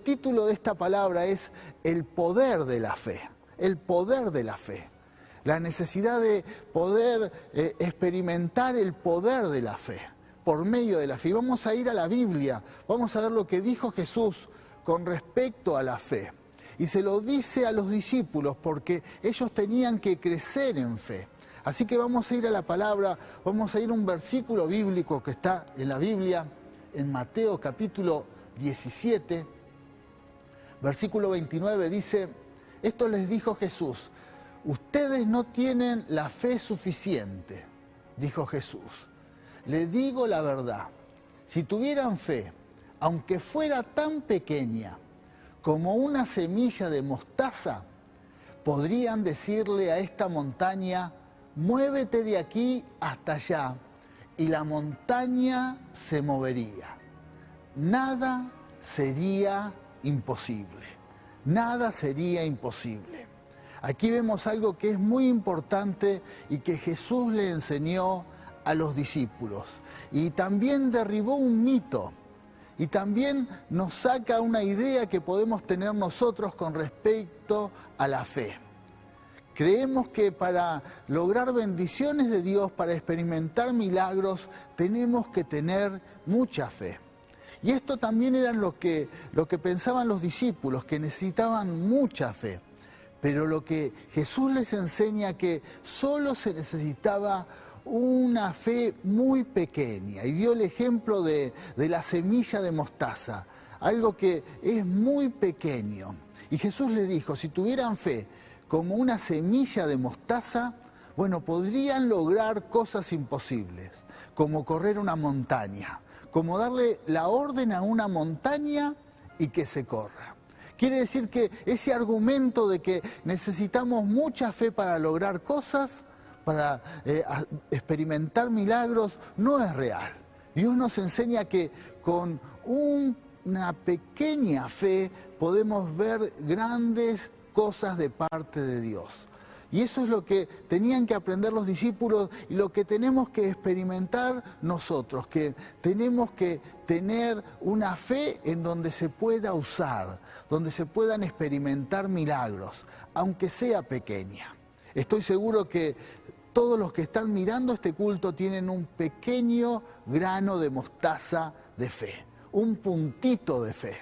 El título de esta palabra es el poder de la fe, el poder de la fe. La necesidad de poder experimentar el poder de la fe, por medio de la fe. Y vamos a ir a la Biblia, vamos a ver lo que dijo Jesús con respecto a la fe. Y se lo dice a los discípulos porque ellos tenían que crecer en fe. Así que vamos a ir a la palabra, vamos a ir a un versículo bíblico que está en la Biblia, en Mateo capítulo 17, versículo 29, dice: esto les dijo Jesús: ustedes no tienen la fe suficiente, dijo Jesús. Les digo la verdad, si tuvieran fe, aunque fuera tan pequeña como una semilla de mostaza, podrían decirle a esta montaña: muévete de aquí hasta allá, y la montaña se movería. Nada sería imposible. Nada sería imposible. Aquí vemos algo que es muy importante y que Jesús le enseñó a los discípulos. Y también derribó un mito. Y también nos saca una idea que podemos tener nosotros con respecto a la fe. Creemos que para lograr bendiciones de Dios, para experimentar milagros, tenemos que tener mucha fe. Y esto también era lo que pensaban los discípulos, que necesitaban mucha fe. Pero lo que Jesús les enseña que solo se necesitaba una fe muy pequeña. Y dio el ejemplo de la semilla de mostaza, algo que es muy pequeño. Y Jesús les dijo, si tuvieran fe como una semilla de mostaza, bueno, podrían lograr cosas imposibles, como correr una montaña, como darle la orden a una montaña y que se corra. Quiere decir que ese argumento de que necesitamos mucha fe para lograr cosas, para experimentar milagros, no es real. Dios nos enseña que con una pequeña fe podemos ver grandes cosas de parte de Dios. Y eso es lo que tenían que aprender los discípulos y lo que tenemos que experimentar nosotros, que tenemos que tener una fe en donde se pueda usar, donde se puedan experimentar milagros, aunque sea pequeña. Estoy seguro que todos los que están mirando este culto tienen un pequeño grano de mostaza de fe, un puntito de fe.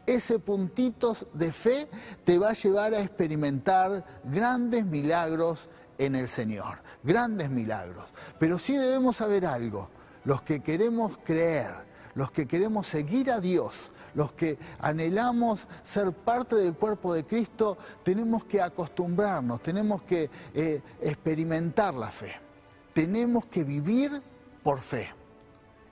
Ese puntito de fe te va a llevar a experimentar grandes milagros en el Señor, grandes milagros. Pero sí debemos saber algo, los que queremos creer, los que queremos seguir a Dios, los que anhelamos ser parte del cuerpo de Cristo, tenemos que acostumbrarnos, tenemos que experimentar la fe. Tenemos que vivir por fe.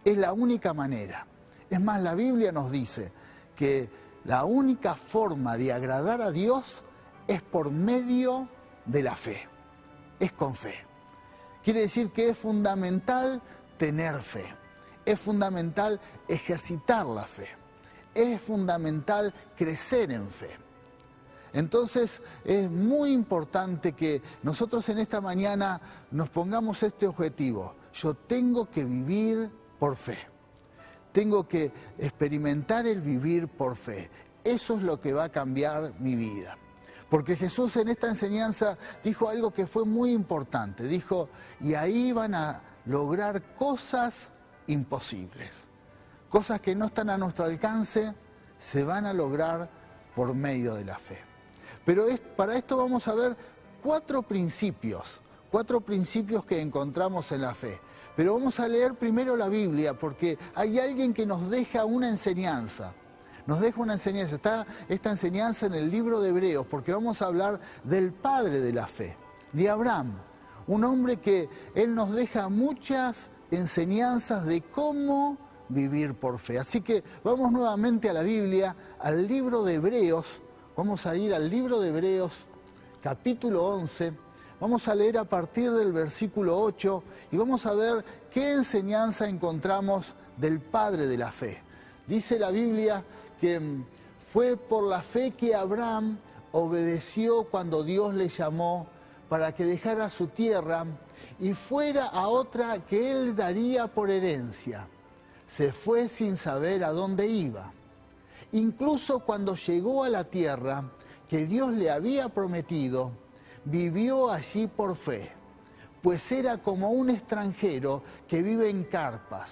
Es la única manera. Es más, la Biblia nos dice que la única forma de agradar a Dios es por medio de la fe, es con fe. Quiere decir que es fundamental tener fe, es fundamental ejercitar la fe, es fundamental crecer en fe. Entonces es muy importante que nosotros en esta mañana nos pongamos este objetivo. Yo tengo que vivir por fe. Tengo que experimentar el vivir por fe. Eso es lo que va a cambiar mi vida. Porque Jesús en esta enseñanza dijo algo que fue muy importante. Dijo, y ahí van a lograr cosas imposibles. Cosas que no están a nuestro alcance, se van a lograr por medio de la fe. Pero para esto vamos a ver cuatro principios que encontramos en la fe. Pero vamos a leer primero la Biblia, porque hay alguien que nos deja una enseñanza. Nos deja una enseñanza. Está esta enseñanza en el libro de Hebreos, porque vamos a hablar del padre de la fe, de Abraham. Un hombre que él nos deja muchas enseñanzas de cómo vivir por fe. Así que vamos nuevamente a la Biblia, al libro de Hebreos. Vamos a ir al libro de Hebreos, capítulo 11. Vamos a leer a partir del versículo 8 y vamos a ver qué enseñanza encontramos del padre de la fe. Dice la Biblia que fue por la fe que Abraham obedeció cuando Dios le llamó para que dejara su tierra y fuera a otra que él daría por herencia. Se fue sin saber a dónde iba. Incluso cuando llegó a la tierra que Dios le había prometido, vivió allí por fe, pues era como un extranjero que vive en carpas.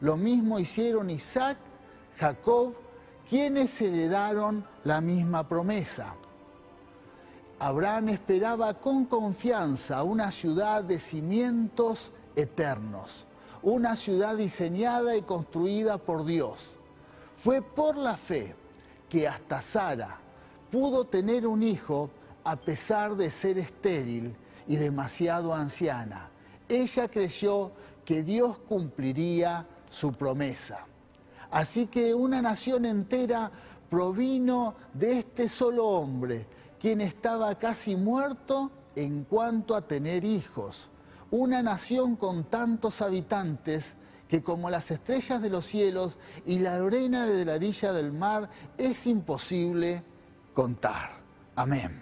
Lo mismo hicieron Isaac, Jacob, quienes heredaron la misma promesa. Abraham esperaba con confianza una ciudad de cimientos eternos, una ciudad diseñada y construida por Dios. Fue por la fe que hasta Sara pudo tener un hijo a pesar de ser estéril y demasiado anciana. Ella creyó que Dios cumpliría su promesa. Así que una nación entera provino de este solo hombre, quien estaba casi muerto en cuanto a tener hijos. Una nación con tantos habitantes que como las estrellas de los cielos y la arena de la orilla del mar es imposible contar. Amén.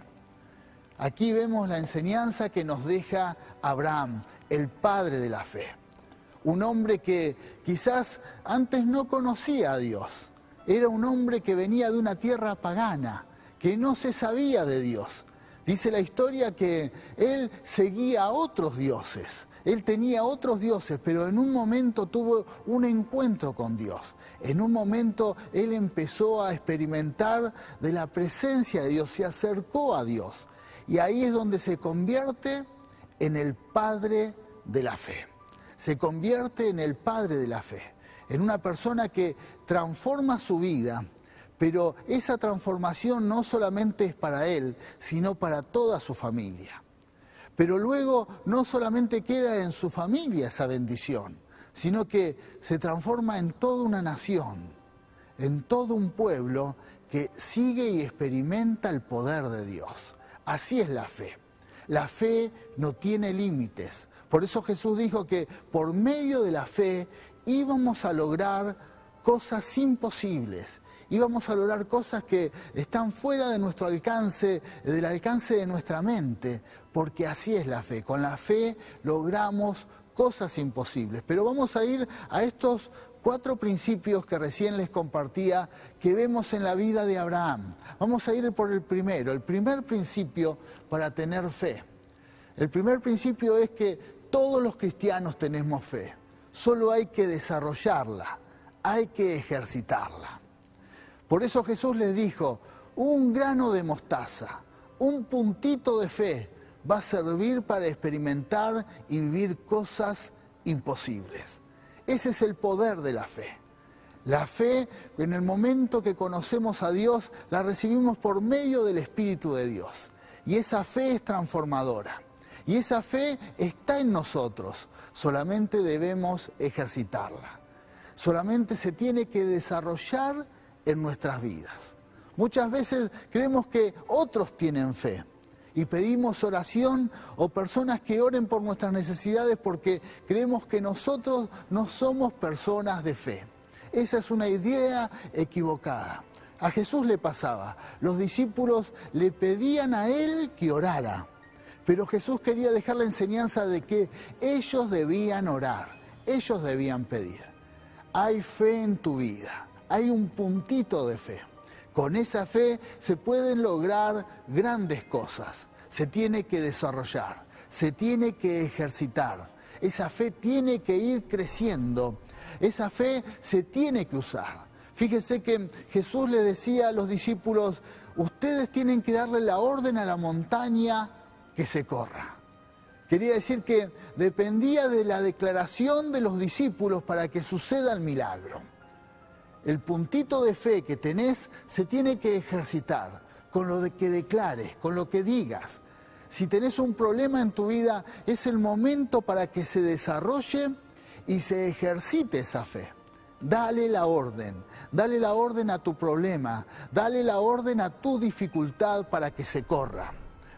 Aquí vemos la enseñanza que nos deja Abraham, el padre de la fe. Un hombre que quizás antes no conocía a Dios. Era un hombre que venía de una tierra pagana, que no se sabía de Dios. Dice la historia que él seguía a otros dioses. Él tenía otros dioses, pero en un momento tuvo un encuentro con Dios. En un momento él empezó a experimentar de la presencia de Dios, se acercó a Dios. Y ahí es donde se convierte en el padre de la fe. Se convierte en el padre de la fe, en una persona que transforma su vida, pero esa transformación no solamente es para él, sino para toda su familia. Pero luego no solamente queda en su familia esa bendición, sino que se transforma en toda una nación, en todo un pueblo que sigue y experimenta el poder de Dios. Así es la fe. La fe no tiene límites. Por eso Jesús dijo que por medio de la fe íbamos a lograr cosas imposibles. Íbamos a lograr cosas que están fuera de nuestro alcance, del alcance de nuestra mente, porque así es la fe. Con la fe logramos cosas imposibles. Pero vamos a ir a estos 4 principios que recién les compartía, que vemos en la vida de Abraham. Vamos a ir por el primero. El primer principio para tener fe. El primer principio es que todos los cristianos tenemos fe. Solo hay que desarrollarla, hay que ejercitarla. Por eso Jesús les dijo, un grano de mostaza, un puntito de fe va a servir para experimentar y vivir cosas imposibles. Ese es el poder de la fe. La fe, en el momento que conocemos a Dios, la recibimos por medio del Espíritu de Dios. Y esa fe es transformadora. Y esa fe está en nosotros. Solamente debemos ejercitarla. Solamente se tiene que desarrollar en nuestras vidas. Muchas veces creemos que otros tienen fe y pedimos oración o personas que oren por nuestras necesidades porque creemos que nosotros no somos personas de fe. Esa es una idea equivocada. A Jesús le pasaba, los discípulos le pedían a él que orara, pero Jesús quería dejar la enseñanza de que ellos debían orar, ellos debían pedir. Hay fe en tu vida. Hay un puntito de fe. Con esa fe se pueden lograr grandes cosas. Se tiene que desarrollar, se tiene que ejercitar. Esa fe tiene que ir creciendo. Esa fe se tiene que usar. Fíjese que Jesús le decía a los discípulos, ustedes tienen que darle la orden a la montaña que se corra. Quería decir que dependía de la declaración de los discípulos para que suceda el milagro. El puntito de fe que tenés se tiene que ejercitar con lo que declares, con lo que digas. Si tenés un problema en tu vida, es el momento para que se desarrolle y se ejercite esa fe. Dale la orden a tu problema, dale la orden a tu dificultad para que se corra,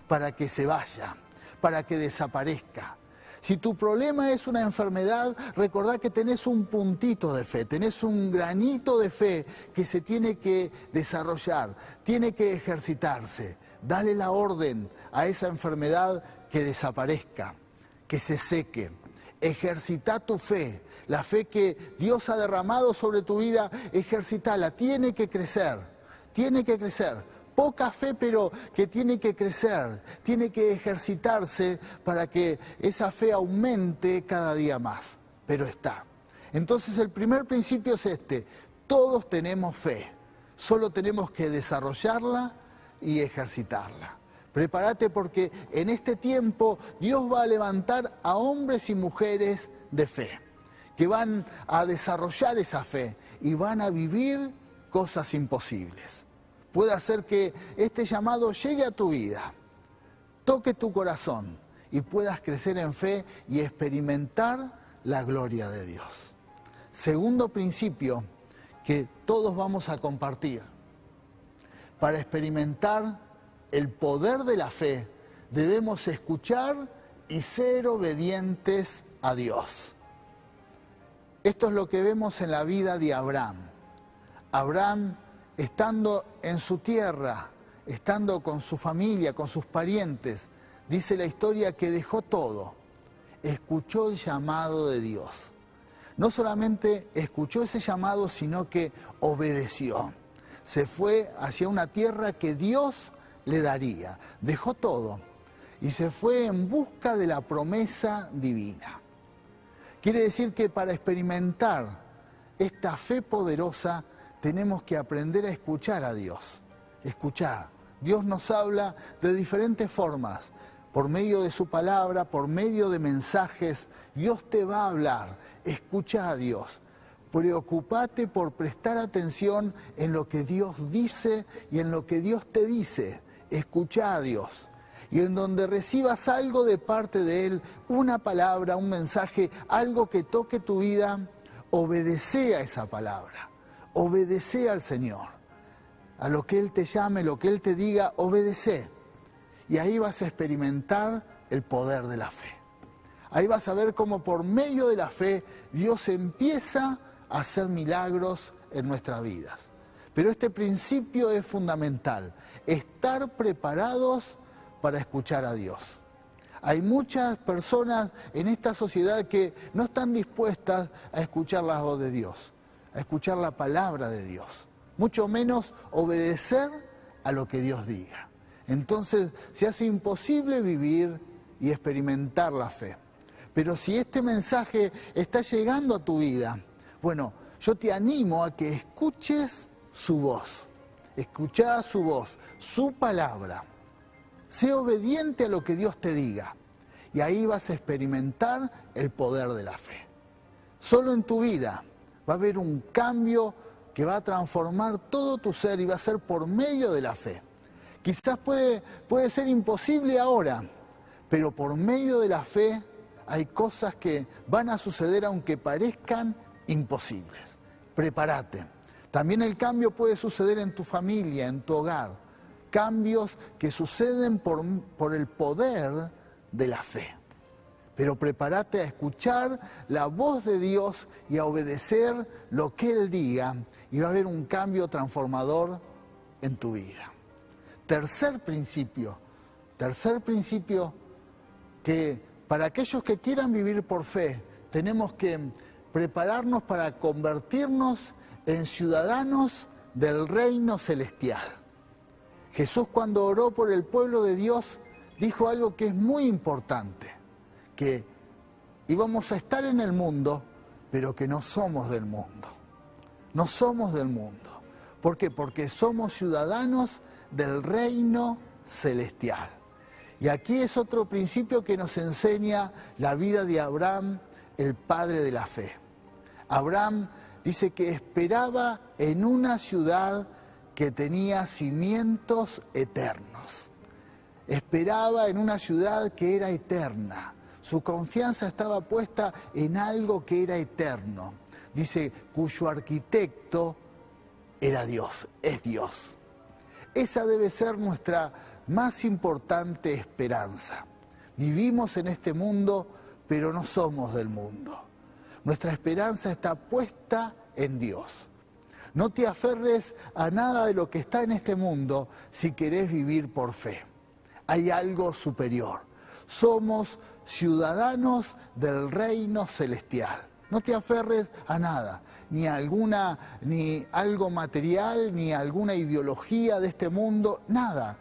para que se vaya, para que desaparezca. Si tu problema es una enfermedad, recordá que tenés un puntito de fe, tenés un granito de fe que se tiene que desarrollar, tiene que ejercitarse. Dale la orden a esa enfermedad que desaparezca, que se seque. Ejercita tu fe. La fe que Dios ha derramado sobre tu vida, ejercitala. Tiene que crecer, tiene que crecer. Poca fe, pero que tiene que crecer, tiene que ejercitarse para que esa fe aumente cada día más. Pero está. Entonces el primer principio es este: todos tenemos fe, solo tenemos que desarrollarla y ejercitarla. Prepárate porque en este tiempo Dios va a levantar a hombres y mujeres de fe, que van a desarrollar esa fe y van a vivir cosas imposibles. Puede hacer que este llamado llegue a tu vida, toque tu corazón y puedas crecer en fe y experimentar la gloria de Dios. Segundo principio que todos vamos a compartir: para experimentar el poder de la fe, debemos escuchar y ser obedientes a Dios. Esto es lo que vemos en la vida de Abraham. Abraham, estando en su tierra, estando con su familia, con sus parientes, dice la historia que dejó todo, escuchó el llamado de Dios. No solamente escuchó ese llamado, sino que obedeció. Se fue hacia una tierra que Dios le daría. Dejó todo y se fue en busca de la promesa divina. Quiere decir que para experimentar esta fe poderosa tenemos que aprender a escuchar a Dios. Escuchar. Dios nos habla de diferentes formas, por medio de su palabra, por medio de mensajes. Dios te va a hablar. Escucha a Dios. Preocúpate por prestar atención en lo que Dios dice y en lo que Dios te dice. Escucha a Dios. Y en donde recibas algo de parte de Él, una palabra, un mensaje, algo que toque tu vida, obedece a esa palabra. Obedece al Señor. A lo que Él te llame, lo que Él te diga, obedece. Y ahí vas a experimentar el poder de la fe. Ahí vas a ver cómo por medio de la fe Dios empieza a hacer milagros en nuestras vidas. Pero este principio es fundamental: estar preparados para escuchar a Dios. Hay muchas personas en esta sociedad que no están dispuestas a escuchar la voz de Dios, a escuchar la palabra de Dios, mucho menos obedecer a lo que Dios diga. Entonces se hace imposible vivir y experimentar la fe. Pero si este mensaje está llegando a tu vida, bueno, yo te animo a que escuches su voz. Escuchá su voz, su palabra. Sé obediente a lo que Dios te diga. Y ahí vas a experimentar el poder de la fe. Solo en tu vida va a haber un cambio que va a transformar todo tu ser y va a ser por medio de la fe. Quizás puede ser imposible ahora, pero por medio de la fe hay cosas que van a suceder aunque parezcan imposibles. Prepárate. También el cambio puede suceder en tu familia, en tu hogar. Cambios que suceden por el poder de la fe. Pero prepárate a escuchar la voz de Dios y a obedecer lo que Él diga, y va a haber un cambio transformador en tu vida. Tercer principio que para aquellos que quieran vivir por fe, tenemos que prepararnos para convertirnos en ciudadanos del reino celestial. Jesús, cuando oró por el pueblo de Dios, dijo algo que es muy importante, que íbamos a estar en el mundo, pero que no somos del mundo. No somos del mundo. ¿Por qué? Porque somos ciudadanos del reino celestial. Y aquí es otro principio que nos enseña la vida de Abraham, el padre de la fe. Abraham dice que esperaba en una ciudad que tenía cimientos eternos. Esperaba en una ciudad que era eterna. Su confianza estaba puesta en algo que era eterno. Dice, cuyo arquitecto era Dios, es Dios. Esa debe ser nuestra más importante esperanza. Vivimos en este mundo, pero no somos del mundo. Nuestra esperanza está puesta en Dios. No te aferres a nada de lo que está en este mundo si querés vivir por fe. Hay algo superior. Somos ciudadanos del reino celestial. No te aferres a nada, ni algo material, ni alguna ideología de este mundo, nada,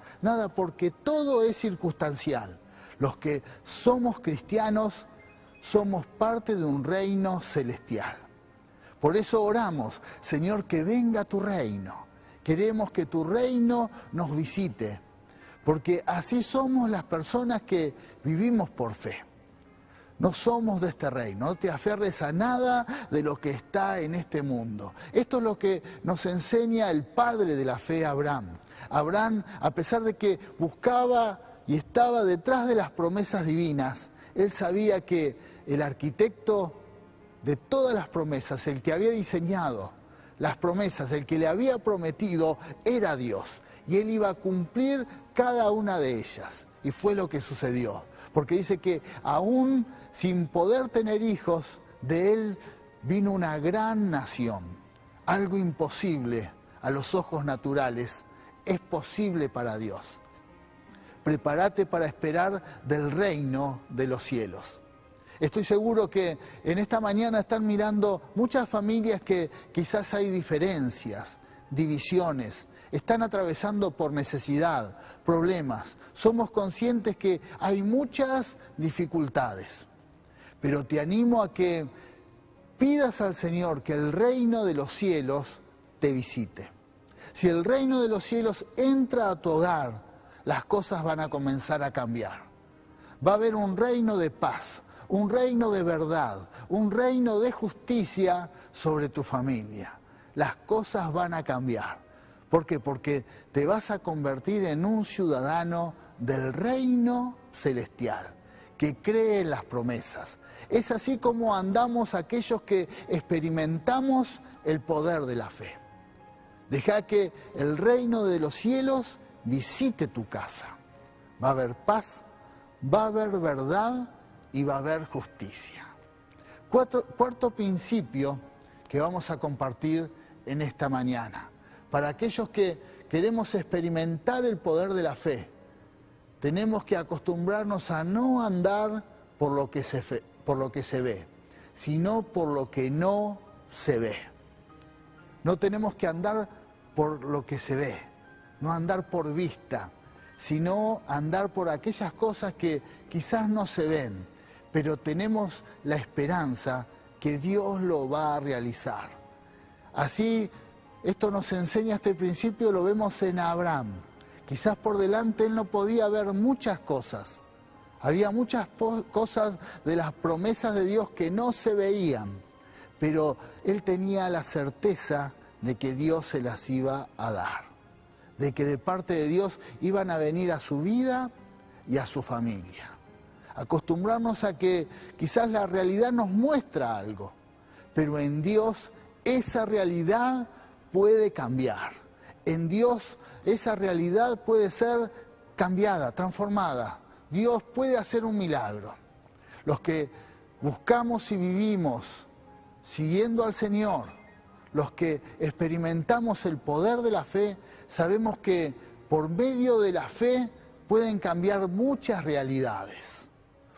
porque todo es circunstancial. Los que somos cristianos somos parte de un reino celestial. Por eso oramos, Señor, que venga tu reino. Queremos que tu reino nos visite, porque así somos las personas que vivimos por fe. No somos de este reino, no te aferres a nada de lo que está en este mundo. Esto es lo que nos enseña el padre de la fe, Abraham. Abraham, a pesar de que buscaba y estaba detrás de las promesas divinas, él sabía que el arquitecto de todas las promesas, el que había diseñado las promesas, el que le había prometido, era Dios. Y él iba a cumplir cada una de ellas. Y fue lo que sucedió. Porque dice que aún sin poder tener hijos, de él vino una gran nación. Algo imposible a los ojos naturales es posible para Dios. Prepárate para esperar del reino de los cielos. Estoy seguro que en esta mañana están mirando muchas familias que quizás hay diferencias, divisiones, están atravesando por necesidad, problemas. Somos conscientes que hay muchas dificultades, pero te animo a que pidas al Señor que el reino de los cielos te visite. Si el reino de los cielos entra a tu hogar, las cosas van a comenzar a cambiar. Va a haber un reino de paz, un reino de verdad, un reino de justicia sobre tu familia. Las cosas van a cambiar. ¿Por qué? Porque te vas a convertir en un ciudadano del reino celestial, que cree en las promesas. Es así como andamos aquellos que experimentamos el poder de la fe. Deja que el reino de los cielos visite tu casa. Va a haber paz, va a haber verdad y va a haber justicia. Cuarto principio que vamos a compartir en esta mañana. Para aquellos que queremos experimentar el poder de la fe, tenemos que acostumbrarnos a no andar por lo que se ve, sino por lo que no se ve. No tenemos que andar por lo que se ve, no andar por vista, sino andar por aquellas cosas que quizás no se ven, pero tenemos la esperanza que Dios lo va a realizar. Así, esto nos enseña este principio, lo vemos en Abraham. Quizás por delante él no podía ver muchas cosas. Había muchas cosas de las promesas de Dios que no se veían, pero él tenía la certeza de que Dios se las iba a dar, de que de parte de Dios iban a venir a su vida y a su familia. Acostumbrarnos a que quizás la realidad nos muestra algo, pero en Dios esa realidad puede cambiar. En Dios esa realidad puede ser cambiada, transformada. Dios puede hacer un milagro. Los que buscamos y vivimos siguiendo al Señor, los que experimentamos el poder de la fe, sabemos que por medio de la fe pueden cambiar muchas realidades.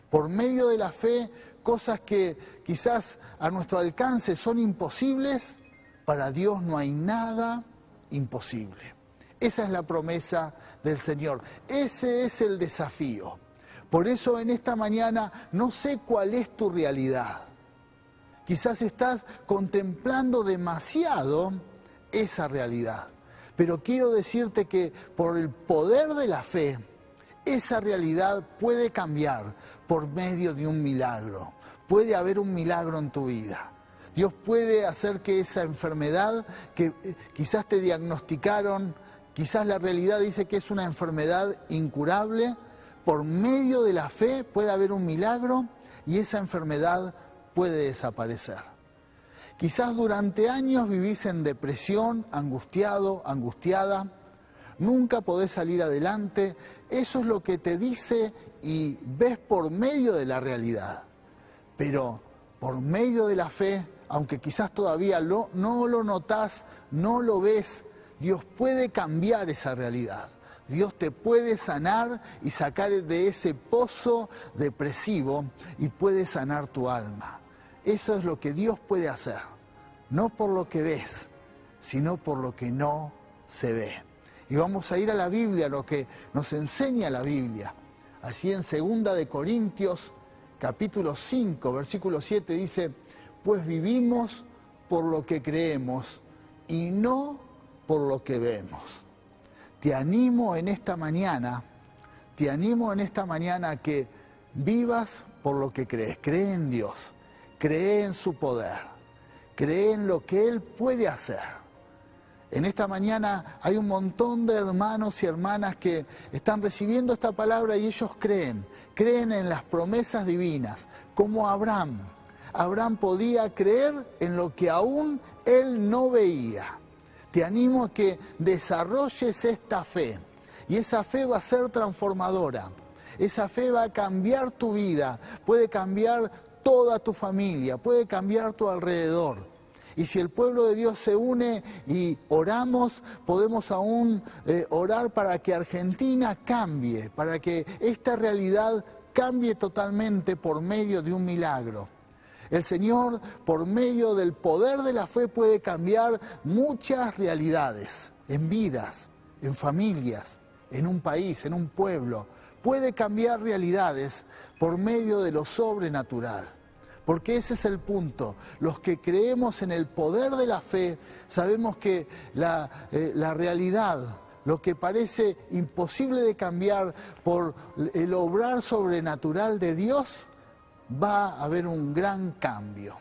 Por medio de la fe, cosas que quizás a nuestro alcance son imposibles, para Dios no hay nada imposible. Esa es la promesa del Señor. Ese es el desafío. Por eso en esta mañana no sé cuál es tu realidad. Quizás estás contemplando demasiado esa realidad. Pero quiero decirte que por el poder de la fe, esa realidad puede cambiar por medio de un milagro. Puede haber un milagro en tu vida. Dios puede hacer que esa enfermedad que quizás te diagnosticaron, quizás la realidad dice que es una enfermedad incurable, por medio de la fe puede haber un milagro y esa enfermedad puede desaparecer. Quizás durante años vivís en depresión, angustiado, angustiada, nunca podés salir adelante. Eso es lo que te dice y ves por medio de la realidad. Pero por medio de la fe, aunque quizás todavía no lo notás, no lo ves, Dios puede cambiar esa realidad. Dios te puede sanar y sacar de ese pozo depresivo y puede sanar tu alma. Eso es lo que Dios puede hacer, no por lo que ves, sino por lo que no se ve. Y vamos a ir a la Biblia, lo que nos enseña la Biblia. Allí en 2 de Corintios, capítulo 5, versículo 7, dice: pues vivimos por lo que creemos y no por lo que vemos. Te animo en esta mañana a que vivas por lo que crees. Cree en Dios, cree en su poder, cree en lo que Él puede hacer. En esta mañana hay un montón de hermanos y hermanas que están recibiendo esta palabra y ellos creen en las promesas divinas, como Abraham. Abraham podía creer en lo que aún él no veía. Te animo a que desarrolles esta fe, y esa fe va a ser transformadora. Esa fe va a cambiar tu vida, puede cambiar toda tu familia, puede cambiar tu alrededor. Y si el pueblo de Dios se une y oramos, podemos aún orar para que Argentina cambie, para que esta realidad cambie totalmente por medio de un milagro. El Señor, por medio del poder de la fe, puede cambiar muchas realidades, en vidas, en familias, en un país, en un pueblo. Puede cambiar realidades por medio de lo sobrenatural. Porque ese es el punto. Los que creemos en el poder de la fe, sabemos que la realidad, lo que parece imposible de cambiar por el obrar sobrenatural de Dios, va a haber un gran cambio.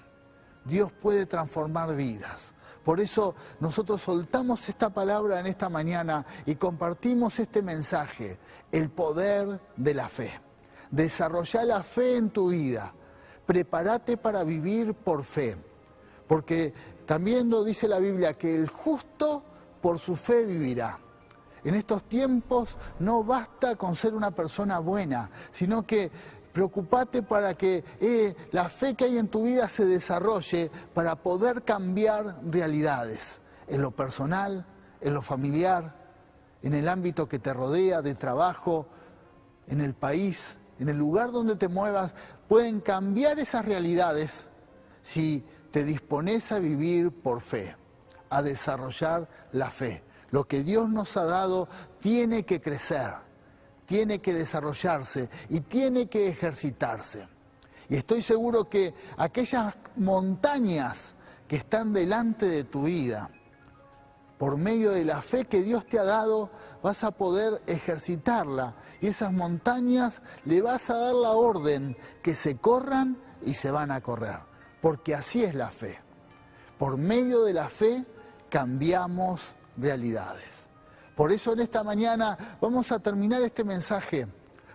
Dios puede transformar vidas. Por eso nosotros soltamos esta palabra en esta mañana y compartimos este mensaje, el poder de la fe. Desarrolla la fe en tu vida. Prepárate para vivir por fe. Porque también lo dice la Biblia, que el justo por su fe vivirá. En estos tiempos no basta con ser una persona buena, sino que preocupate para que la fe que hay en tu vida se desarrolle para poder cambiar realidades, en lo personal, en lo familiar, en el ámbito que te rodea, de trabajo, en el país, en el lugar donde te muevas. Pueden cambiar esas realidades si te dispones a vivir por fe, a desarrollar la fe. Lo que Dios nos ha dado tiene que crecer, tiene que desarrollarse y tiene que ejercitarse. Y estoy seguro que aquellas montañas que están delante de tu vida, por medio de la fe que Dios te ha dado, vas a poder ejercitarla. Y esas montañas le vas a dar la orden que se corran y se van a correr. Porque así es la fe. Por medio de la fe cambiamos realidades. Por eso en esta mañana vamos a terminar este mensaje.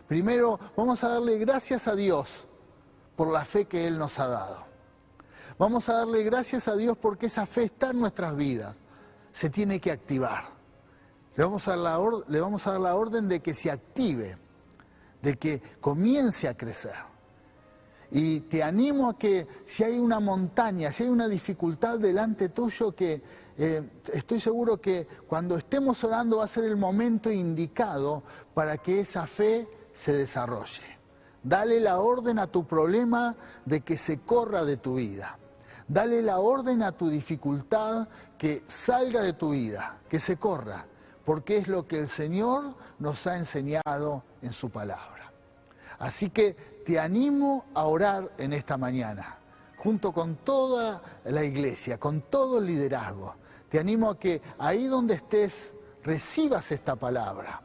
Primero vamos a darle gracias a Dios por la fe que Él nos ha dado. Vamos a darle gracias a Dios porque esa fe está en nuestras vidas. Se tiene que activar. Le vamos a dar la orden de que se active, de que comience a crecer. Y te animo a que si hay una montaña, si hay una dificultad delante tuyo, que estoy seguro que cuando estemos orando va a ser el momento indicado para que esa fe se desarrolle. Dale la orden a tu problema de que se corra de tu vida. Dale la orden a tu dificultad que salga de tu vida, que se corra, porque es lo que el Señor nos ha enseñado en su palabra. Así que te animo a orar en esta mañana, junto con toda la iglesia, con todo el liderazgo. Te animo a que ahí donde estés recibas esta palabra,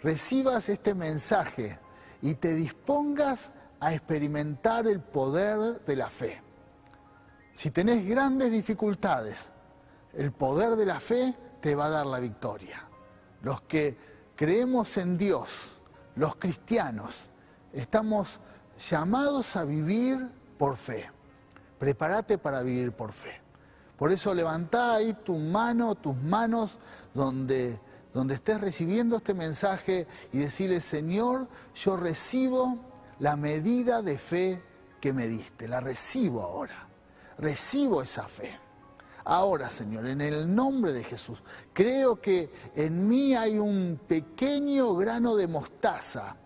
recibas este mensaje y te dispongas a experimentar el poder de la fe. Si tenés grandes dificultades, el poder de la fe te va a dar la victoria. Los que creemos en Dios, los cristianos, estamos llamados a vivir por fe. Prepárate para vivir por fe. Por eso levantá ahí tus manos donde estés recibiendo este mensaje y decirle: Señor, yo recibo la medida de fe que me diste, la recibo ahora. Recibo esa fe. Ahora, Señor, en el nombre de Jesús, creo que en mí hay un pequeño grano de mostaza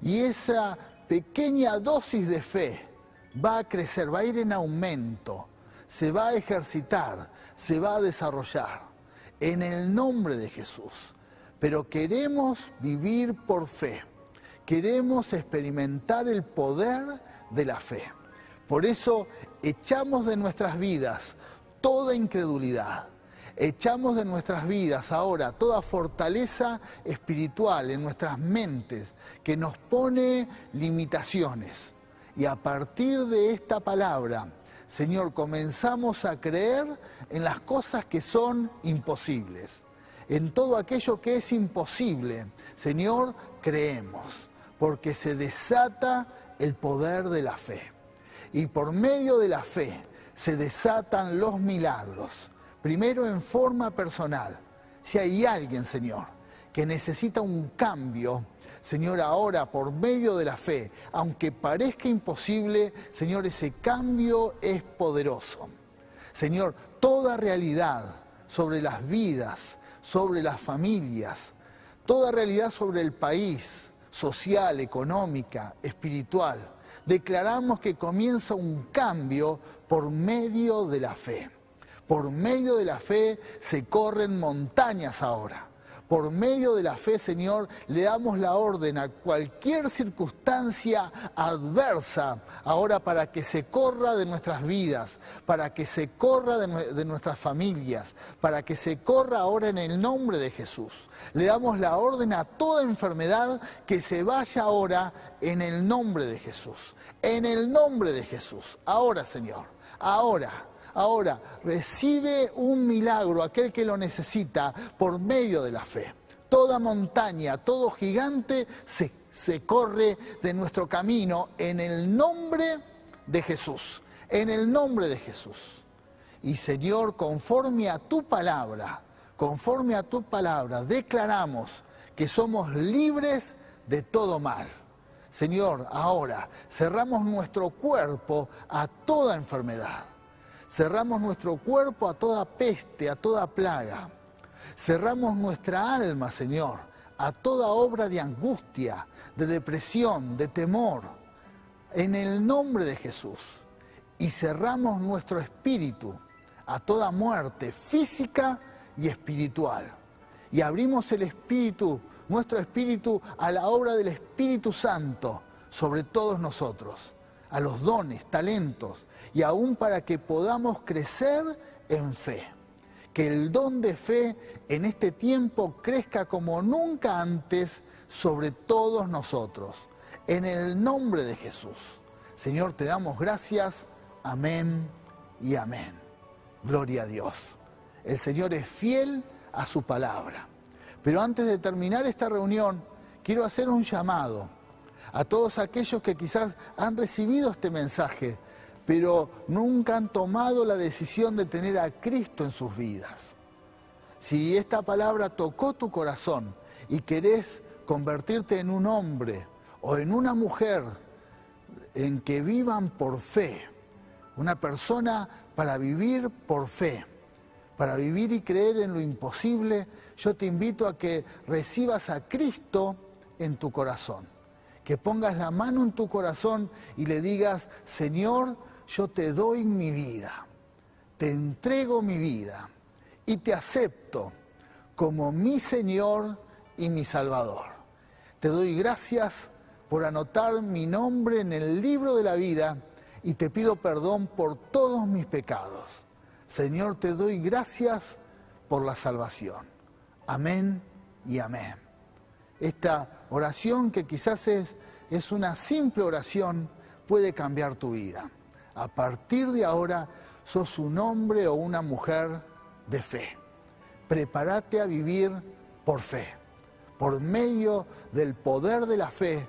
y esa pequeña dosis de fe va a crecer, va a ir en aumento, se va a ejercitar, se va a desarrollar en el nombre de Jesús. Pero queremos vivir por fe, queremos experimentar el poder de la fe. Por eso echamos de nuestras vidas toda incredulidad, echamos de nuestras vidas ahora toda fortaleza espiritual en nuestras mentes que nos pone limitaciones. Y a partir de esta palabra, Señor, comenzamos a creer en las cosas que son imposibles. En todo aquello que es imposible, Señor, creemos, porque se desata el poder de la fe. Y por medio de la fe se desatan los milagros. Primero en forma personal. Si hay alguien, Señor, que necesita un cambio, Señor, ahora por medio de la fe, aunque parezca imposible, Señor, ese cambio es poderoso. Señor, toda realidad sobre las vidas, sobre las familias, toda realidad sobre el país, social, económica, espiritual, declaramos que comienza un cambio por medio de la fe. Por medio de la fe se corren montañas ahora. Por medio de la fe, Señor, le damos la orden a cualquier circunstancia adversa ahora para que se corra de nuestras vidas, para que se corra de nuestras familias, para que se corra ahora en el nombre de Jesús. Le damos la orden a toda enfermedad que se vaya ahora en el nombre de Jesús. En el nombre de Jesús. Ahora, Señor, ahora. Ahora, recibe un milagro aquel que lo necesita por medio de la fe. Toda montaña, todo gigante se corre de nuestro camino en el nombre de Jesús. En el nombre de Jesús. Y Señor, conforme a tu palabra, declaramos que somos libres de todo mal. Señor, ahora cerramos nuestro cuerpo a toda enfermedad. Cerramos nuestro cuerpo a toda peste, a toda plaga. Cerramos nuestra alma, Señor, a toda obra de angustia, de depresión, de temor, en el nombre de Jesús. Y cerramos nuestro espíritu a toda muerte física y espiritual. Y abrimos el espíritu, nuestro espíritu, a la obra del Espíritu Santo sobre todos nosotros, a los dones, talentos, y aún para que podamos crecer en fe. Que el don de fe en este tiempo crezca como nunca antes sobre todos nosotros. En el nombre de Jesús. Señor, te damos gracias. Amén y amén. Gloria a Dios. El Señor es fiel a su palabra. Pero antes de terminar esta reunión, quiero hacer un llamado a todos aquellos que quizás han recibido este mensaje, pero nunca han tomado la decisión de tener a Cristo en sus vidas. Si esta palabra tocó tu corazón y querés convertirte en un hombre o en una mujer en que vivan por fe, una persona para vivir por fe, para vivir y creer en lo imposible, yo te invito a que recibas a Cristo en tu corazón, que pongas la mano en tu corazón y le digas: Señor, yo te doy mi vida, te entrego mi vida y te acepto como mi Señor y mi Salvador. Te doy gracias por anotar mi nombre en el libro de la vida y te pido perdón por todos mis pecados. Señor, te doy gracias por la salvación. Amén y amén. Esta oración, que quizás es una simple oración, puede cambiar tu vida. A partir de ahora sos un hombre o una mujer de fe. Prepárate a vivir por fe. Por medio del poder de la fe,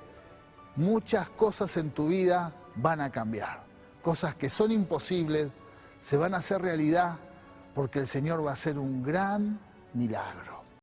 muchas cosas en tu vida van a cambiar. Cosas que son imposibles se van a hacer realidad porque el Señor va a hacer un gran milagro.